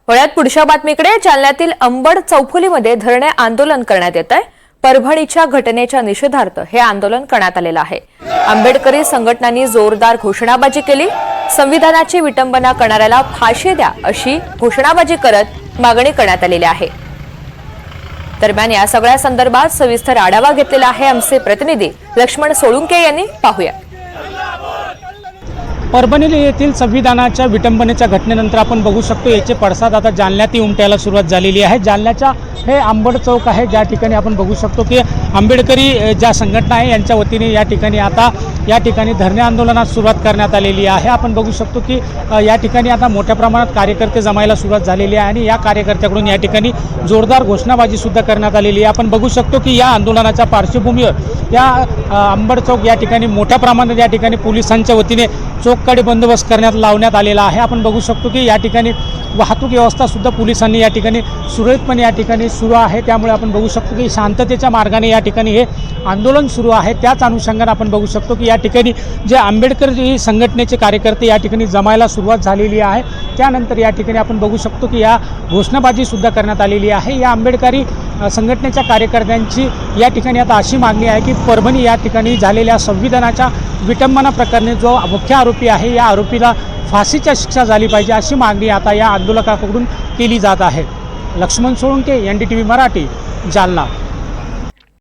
वळ्यात पुढच्या बातमीकडे जालन्यातील अंबड चौफुलीमध्ये धरणे आंदोलन करण्यात येत आहे। परभणीच्या घटनेच्या निषेधार्थ हे आंदोलन करण्यात आलेलं आहे। आंबेडकरी संघटनांनी जोरदार घोषणाबाजी केली। संविधानाची विटंबना करणाऱ्याला फाशी द्या अशी घोषणाबाजी करत मागणी करण्यात आलेली आहे। दरम्यान या सगळ्या संदर्भात सविस्तर आढावा घेतलेला आहे आमचे प्रतिनिधी लक्ष्मण सोळुंके यांनी। पाहूया। परभणी येथील संविधानाच्या विटंबनेच्या घटनेनंतर आपण बघू शकतो याचे पडसाद आता जालन्यातही उमटायला सुरुवात झालेली आहे। जालन्याच्या हे अंबड चौक आहे, ज्या ठिकाणी आपण बघू शकतो की आंबेडकरी ज्या संघटना आहे यांच्या वतीने या ठिकाणी धरणे आंदोलनास सुरुवात करण्यात आलेली आहे। आपण बघू शकतो की या ठिकाणी आता मोठ्या प्रमाणात कार्यकर्ते जमायला सुरुवात झालेली आहे आणि या कार्यकर्त्याकडून या ठिकाणी जोरदार घोषणाबाजी सुद्धा करण्यात आलेली आहे। आपण बघू शकतो की या आंदोलनाच्या पार्श्वभूमीवर या अंबड चौक या ठिकाणी मोठ्या प्रमाणात या ठिकाणी पोलिसांच्या वतीने चोखकडे बंदोबस्त लावण्यात आलेला आहे। आपण बघू शकतो की या ठिकाणी वाहतूक व्यवस्था सुद्धा पोलिसांनी या ठिकाणी सुरळीतपणे या ठिकाणी सुरू आहे। त्यामुळे आपण बघू शकतो की शांततेच्या मार्गाने या ठिकाणी हे आंदोलन सुरू आहे। त्याच अनुषंगाने आपण बघू शकतो की या ठिकाणी जे आंबेडकरी संघटनेचे कार्यकर्ते या ठिकाणी जमायला सुरुवात झालेली आहे। त्यानंतर या ठिकाणी आपण बघू शकतो की या घोषणाबाजी सुद्धा करण्यात आलेली आहे। या आंबेडकरी संघटनेच्या कार्यकर्त्यांची या ठिकाणी आता अशी मागणी आहे की परभणी या ठिकाणी झालेल्या संविधानाच्या विटंबना प्रकरणी जो मुख्य आरोपी आहे या आरोपीला फाशीच्या शिक्षा झाली पाहिजे अशी मागणी आता या आंदोलकांकडून केली जात आहे। लक्ष्मण सोळुंके, NDTV मराठी, जालना।